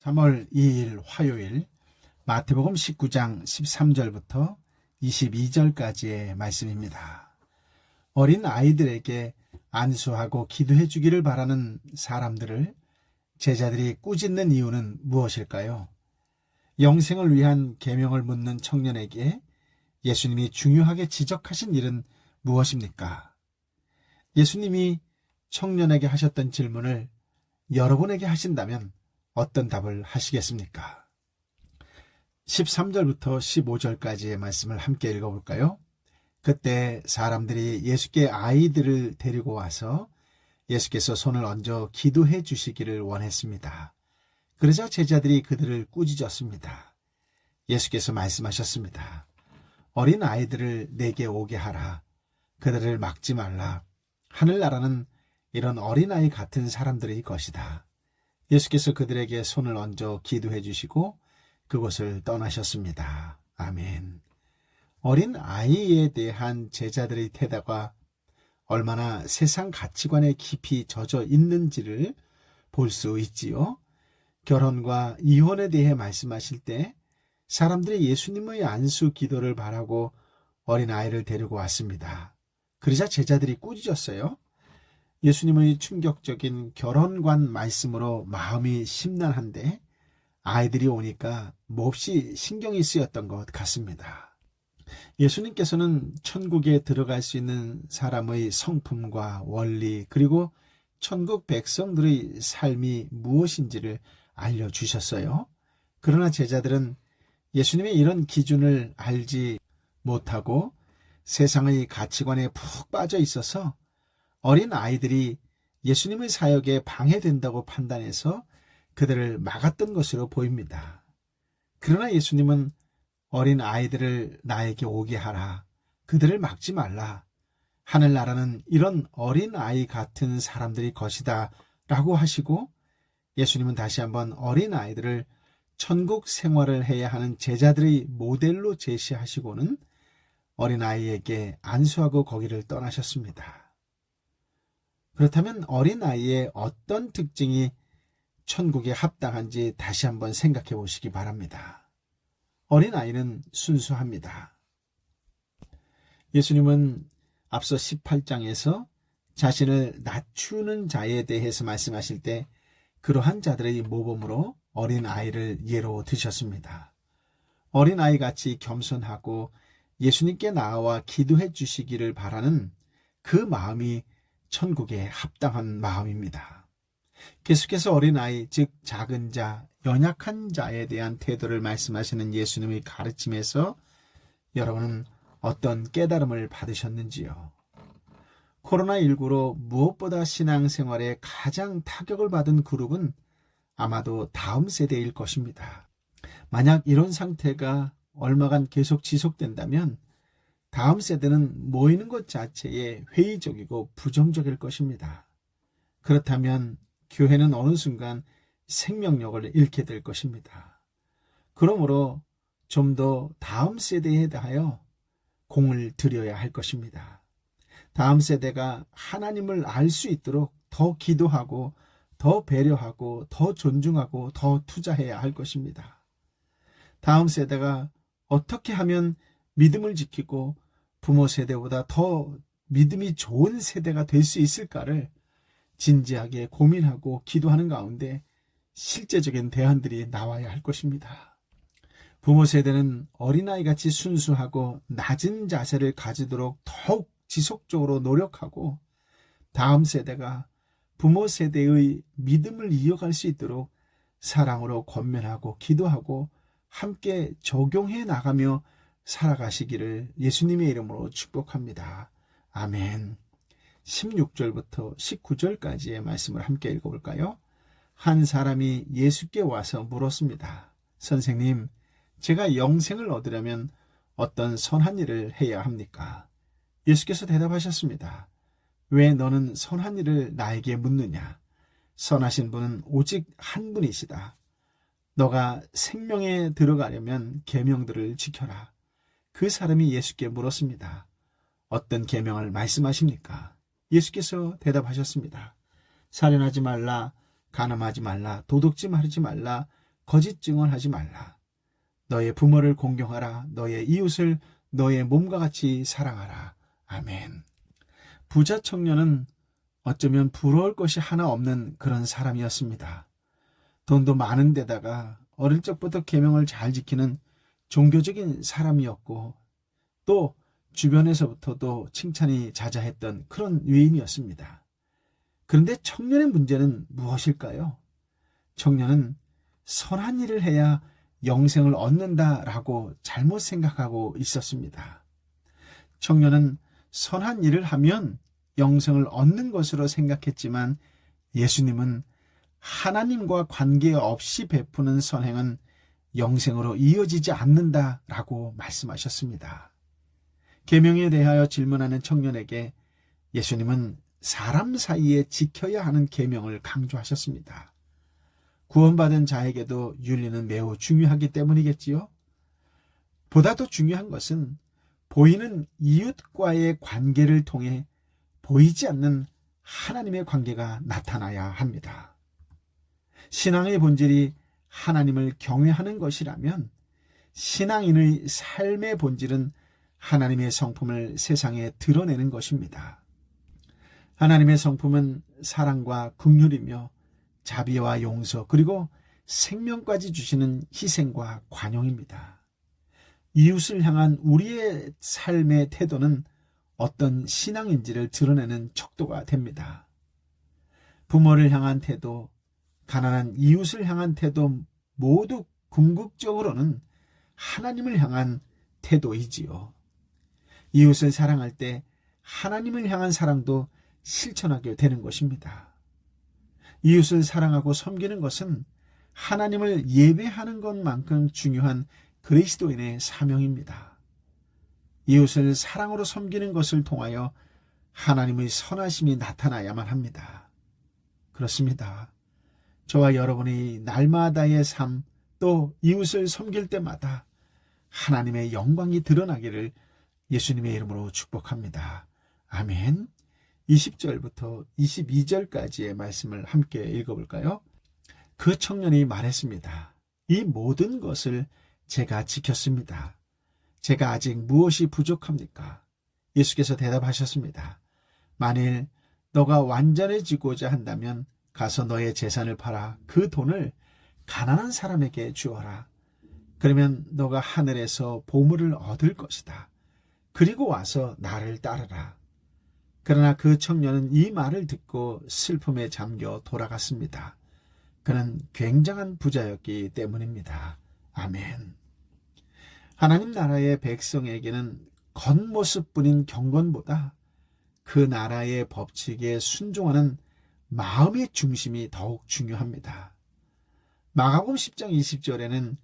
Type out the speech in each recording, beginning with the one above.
3월 2일 화요일 마태복음 19장 13절부터 22절까지의 말씀입니다. 어린 아이들에게 안수하고 기도해 주기를 바라는 사람들을 제자들이 꾸짖는 이유는 무엇일까요? 영생을 위한 계명을 묻는 청년에게 예수님이 중요하게 지적하신 일은 무엇입니까? 예수님이 청년에게 하셨던 질문을 여러분에게 하신다면 어떤 답을 하시겠습니까? 13절부터 15절까지의 말씀을 함께 읽어볼까요? 그때 사람들이 예수께 아이들을 데리고 와서 예수께서 손을 얹어 기도해 주시기를 원했습니다. 그러자 제자들이 그들을 꾸짖었습니다. 예수께서 말씀하셨습니다. 어린 아이들을 내게 오게 하라. 그들을 막지 말라. 하늘나라는 이런 어린아이 같은 사람들의 것이다. 예수께서 그들에게 손을 얹어 기도해 주시고 그곳을 떠나셨습니다. 아멘. 어린 아이에 대한 제자들의 태도가 얼마나 세상 가치관에 깊이 젖어 있는지를 볼 수 있지요. 결혼과 이혼에 대해 말씀하실 때 사람들이 예수님의 안수 기도를 바라고 어린 아이를 데리고 왔습니다. 그러자 제자들이 꾸짖었어요. 예수님의 충격적인 결혼관 말씀으로 마음이 심란한데 아이들이 오니까 몹시 신경이 쓰였던 것 같습니다. 예수님께서는 천국에 들어갈 수 있는 사람의 성품과 원리 그리고 천국 백성들의 삶이 무엇인지를 알려주셨어요. 그러나 제자들은 예수님의 이런 기준을 알지 못하고 세상의 가치관에 푹 빠져 있어서 어린 아이들이 예수님의 사역에 방해된다고 판단해서 그들을 막았던 것으로 보입니다. 그러나 예수님은 어린 아이들을 나에게 오게 하라. 그들을 막지 말라. 하늘나라는 이런 어린 아이 같은 사람들의 것이다 라고 하시고 예수님은 다시 한번 어린 아이들을 천국 생활을 해야 하는 제자들의 모델로 제시하시고는 어린 아이에게 안수하고 거기를 떠나셨습니다. 그렇다면 어린아이의 어떤 특징이 천국에 합당한지 다시 한번 생각해 보시기 바랍니다. 어린아이는 순수합니다. 예수님은 앞서 18장에서 자신을 낮추는 자에 대해서 말씀하실 때 그러한 자들의 모범으로 어린아이를 예로 드셨습니다. 어린아이같이 겸손하고 예수님께 나아와 기도해 주시기를 바라는 그 마음이 천국에 합당한 마음입니다. 계속해서 어린아이, 즉 작은 자, 연약한 자에 대한 태도를 말씀하시는 예수님의 가르침에서 여러분은 어떤 깨달음을 받으셨는지요? 코로나19로 무엇보다 신앙생활에 가장 타격을 받은 그룹은 아마도 다음 세대일 것입니다. 만약 이런 상태가 얼마간 계속 지속된다면 다음 세대는 모이는 것 자체에 회의적이고 부정적일 것입니다. 그렇다면 교회는 어느 순간 생명력을 잃게 될 것입니다. 그러므로 좀 더 다음 세대에 대하여 공을 들여야 할 것입니다. 다음 세대가 하나님을 알 수 있도록 더 기도하고 더 배려하고 더 존중하고 더 투자해야 할 것입니다. 다음 세대가 어떻게 하면 믿음을 지키고 부모 세대보다 더 믿음이 좋은 세대가 될 수 있을까를 진지하게 고민하고 기도하는 가운데 실제적인 대안들이 나와야 할 것입니다. 부모 세대는 어린아이같이 순수하고 낮은 자세를 가지도록 더욱 지속적으로 노력하고 다음 세대가 부모 세대의 믿음을 이어갈 수 있도록 사랑으로 권면하고 기도하고 함께 적용해 나가며 살아가시기를 예수님의 이름으로 축복합니다. 아멘. 16절부터 19절까지의 말씀을 함께 읽어볼까요? 한 사람이 예수께 와서 물었습니다. 선생님, 제가 영생을 얻으려면 어떤 선한 일을 해야 합니까? 예수께서 대답하셨습니다. 왜 너는 선한 일을 나에게 묻느냐? 선하신 분은 오직 한 분이시다. 너가 생명에 들어가려면 계명들을 지켜라. 그 사람이 예수께 물었습니다. 어떤 계명을 말씀하십니까? 예수께서 대답하셨습니다. 살인하지 말라, 간음하지 말라, 도둑질 하지 말라, 거짓 증언하지 말라. 너의 부모를 공경하라. 너의 이웃을 너의 몸과 같이 사랑하라. 아멘. 부자 청년은 어쩌면 부러울 것이 하나 없는 그런 사람이었습니다. 돈도 많은 데다가 어릴 적부터 계명을 잘 지키는 종교적인 사람이었고 또 주변에서부터도 칭찬이 자자했던 그런 유인이었습니다. 그런데 청년의 문제는 무엇일까요? 청년은 선한 일을 해야 영생을 얻는다라고 잘못 생각하고 있었습니다. 청년은 선한 일을 하면 영생을 얻는 것으로 생각했지만 예수님은 하나님과 관계없이 베푸는 선행은 영생으로 이어지지 않는다라고 말씀하셨습니다. 계명에 대하여 질문하는 청년에게 예수님은 사람 사이에 지켜야 하는 계명을 강조하셨습니다. 구원받은 자에게도 윤리는 매우 중요하기 때문이겠지요. 보다 더 중요한 것은 보이는 이웃과의 관계를 통해 보이지 않는 하나님의 관계가 나타나야 합니다. 신앙의 본질이 하나님을 경외하는 것이라면 신앙인의 삶의 본질은 하나님의 성품을 세상에 드러내는 것입니다. 하나님의 성품은 사랑과 긍휼이며 자비와 용서 그리고 생명까지 주시는 희생과 관용입니다. 이웃을 향한 우리의 삶의 태도는 어떤 신앙인지를 드러내는 척도가 됩니다. 부모를 향한 태도, 가난한 이웃을 향한 태도 모두 궁극적으로는 하나님을 향한 태도이지요. 이웃을 사랑할 때 하나님을 향한 사랑도 실천하게 되는 것입니다. 이웃을 사랑하고 섬기는 것은 하나님을 예배하는 것만큼 중요한 그리스도인의 사명입니다. 이웃을 사랑으로 섬기는 것을 통하여 하나님의 선하심이 나타나야만 합니다. 그렇습니다. 저와 여러분이 날마다의 삶 또 이웃을 섬길 때마다 하나님의 영광이 드러나기를 예수님의 이름으로 축복합니다. 아멘. 20절부터 22절까지의 말씀을 함께 읽어볼까요? 그 청년이 말했습니다. 이 모든 것을 제가 지켰습니다. 제가 아직 무엇이 부족합니까? 예수께서 대답하셨습니다. 만일 너가 완전해지고자 한다면 가서 너의 재산을 팔아 그 돈을 가난한 사람에게 주어라. 그러면 너가 하늘에서 보물을 얻을 것이다. 그리고 와서 나를 따르라. 그러나 그 청년은 이 말을 듣고 슬픔에 잠겨 돌아갔습니다. 그는 굉장한 부자였기 때문입니다. 아멘. 하나님 나라의 백성에게는 겉모습뿐인 경건보다 그 나라의 법칙에 순종하는 마음의 중심이 더욱 중요합니다. 마가복음 10장 20절에는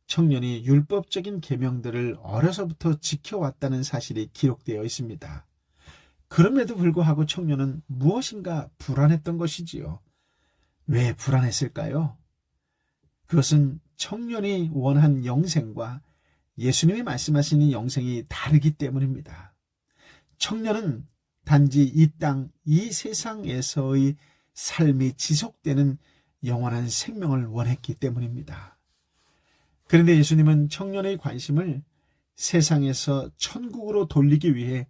청년이 율법적인 계명들을 어려서부터 지켜왔다는 사실이 기록되어 있습니다. 그럼에도 불구하고 청년은 무엇인가 불안했던 것이지요. 왜 불안했을까요? 그것은 청년이 원한 영생과 예수님이 말씀하시는 영생이 다르기 때문입니다. 청년은 단지 이 땅, 이 세상에서의 삶이 지속되는 영원한 생명을 원했기 때문입니다. 그런데 예수님은 청년의 관심을 세상에서 천국으로 돌리기 위해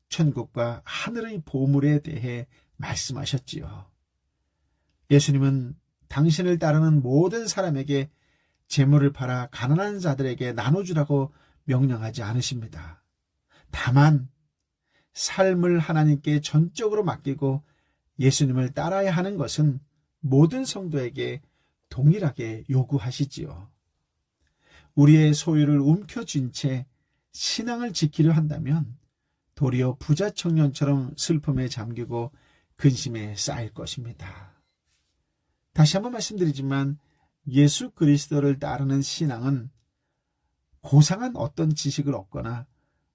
천국과 하늘의 보물에 대해 말씀하셨지요. 예수님은 당신을 따르는 모든 사람에게 재물을 팔아 가난한 자들에게 나눠주라고 명령하지 않으십니다. 다만 삶을 하나님께 전적으로 맡기고 예수님을 따라야 하는 것은 모든 성도에게 동일하게 요구하시지요. 우리의 소유를 움켜쥔 채 신앙을 지키려 한다면 도리어 부자 청년처럼 슬픔에 잠기고 근심에 쌓일 것입니다. 다시 한번 말씀드리지만 예수 그리스도를 따르는 신앙은 고상한 어떤 지식을 얻거나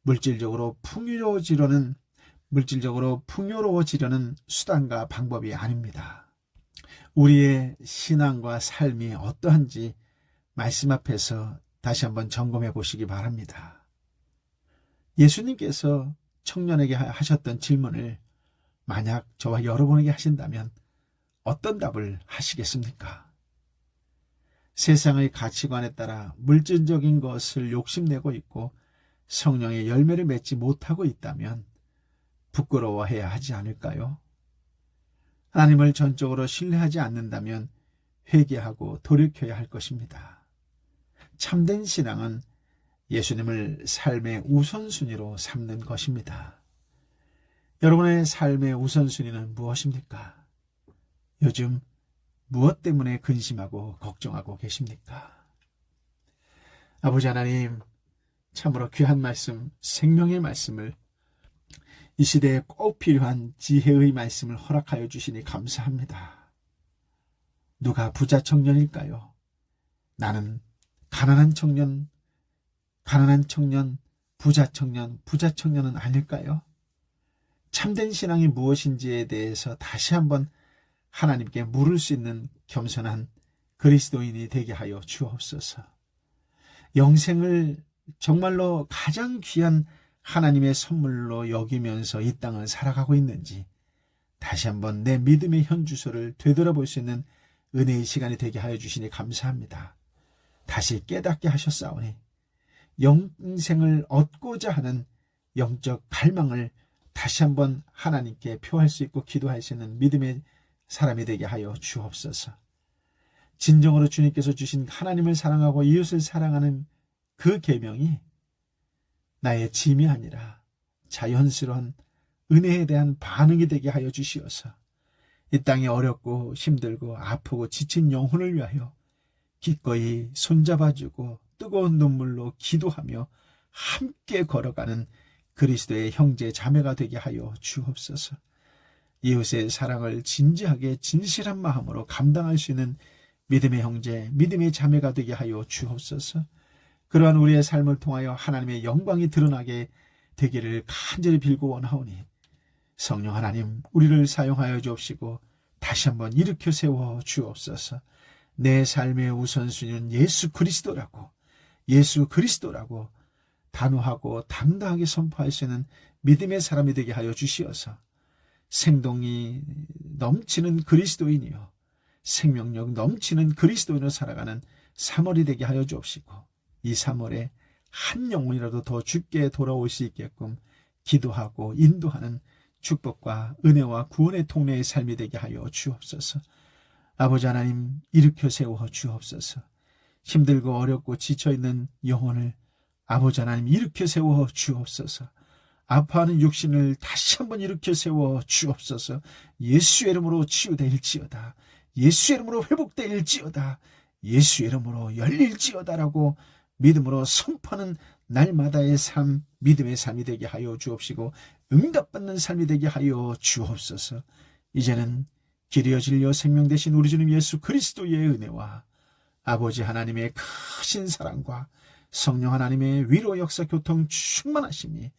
물질적으로 풍요로워지려는 수단과 방법이 아닙니다. 우리의 신앙과 삶이 어떠한지 말씀 앞에서 다시 한번 점검해 보시기 바랍니다. 예수님께서 청년에게 하셨던 질문을 만약 저와 여러분에게 하신다면 어떤 답을 하시겠습니까? 세상의 가치관에 따라 물질적인 것을 욕심내고 있고 성령의 열매를 맺지 못하고 있다면 부끄러워해야 하지 않을까요? 하나님을 전적으로 신뢰하지 않는다면 회개하고 돌이켜야 할 것입니다. 참된 신앙은 예수님을 삶의 우선순위로 삼는 것입니다. 여러분의 삶의 우선순위는 무엇입니까? 요즘 무엇 때문에 근심하고 걱정하고 계십니까? 아버지 하나님, 참으로 귀한 말씀, 생명의 말씀을 이 시대에 꼭 필요한 지혜의 말씀을 허락하여 주시니 감사합니다. 누가 부자 청년일까요? 나는 가난한 청년, 부자 청년은 아닐까요? 참된 신앙이 무엇인지에 대해서 다시 한번 하나님께 물을 수 있는 겸손한 그리스도인이 되게 하여 주옵소서. 영생을 정말로 가장 귀한 하나님의 선물로 여기면서 이 땅을 살아가고 있는지 다시 한번 내 믿음의 현주소를 되돌아볼 수 있는 은혜의 시간이 되게 하여 주시니 감사합니다. 다시 깨닫게 하셨사오니 영생을 얻고자 하는 영적 갈망을 다시 한번 하나님께 표할 수 있고 기도할 수 있는 믿음의 사람이 되게 하여 주옵소서. 진정으로 주님께서 주신 하나님을 사랑하고 이웃을 사랑하는 그 계명이 나의 짐이 아니라 자연스러운 은혜에 대한 반응이 되게 하여 주시어서 이 땅에 어렵고 힘들고 아프고 지친 영혼을 위하여 기꺼이 손잡아주고 뜨거운 눈물로 기도하며 함께 걸어가는 그리스도의 형제 자매가 되게 하여 주옵소서. 이웃의 사랑을 진지하게 진실한 마음으로 감당할 수 있는 믿음의 형제, 믿음의 자매가 되게 하여 주옵소서. 그러한 우리의 삶을 통하여 하나님의 영광이 드러나게 되기를 간절히 빌고 원하오니 성령 하나님, 우리를 사용하여 주옵시고 다시 한번 일으켜 세워 주옵소서. 내 삶의 우선순위는 예수 그리스도라고 단호하고 당당하게 선포할 수 있는 믿음의 사람이 되게 하여 주시어서 생동이 넘치는 그리스도인이요 생명력 넘치는 그리스도인으로 살아가는 3월이 되게 하여 주옵시고 이 3월에 한 영혼이라도 더 주께 돌아올 수 있게끔 기도하고 인도하는 축복과 은혜와 구원의 통로의 삶이 되게 하여 주옵소서. 아버지 하나님, 일으켜 세워 주옵소서. 힘들고 어렵고 지쳐있는 영혼을 아버지 하나님 일으켜 세워 주옵소서. 아파하는 육신을 다시 한번 일으켜 세워 주옵소서. 예수의 이름으로 치유되일지어다. 예수의 이름으로 회복되일지어다. 예수의 이름으로 열릴지어다라고 믿음으로 선포하는 날마다의 삶, 믿음의 삶이 되게 하여 주옵시고 응답받는 삶이 되게 하여 주옵소서. 이제는 길이여 진리여 생명 되신 우리 주님 예수 그리스도의 은혜와 아버지 하나님의 크신 사랑과 성령 하나님의 위로 역사 교통 충만하심이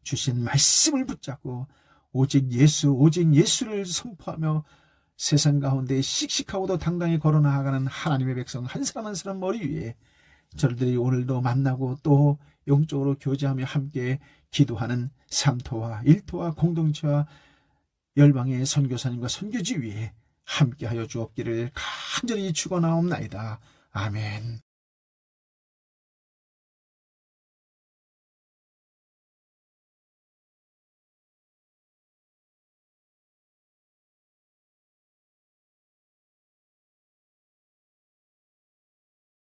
주신 말씀을 붙잡고 오직 예수를 선포하며 세상 가운데 씩씩하고도 당당히 걸어나가는 하나님의 백성 한 사람 한 사람 머리 위에 저들이 오늘도 만나고 또 영적으로 교제하며 함께 기도하는 삼토와 일토와 공동체와 열방의 선교사님과 선교지 위에 함께하여 주옵기를 간절히 축원하옵나이다. 아멘.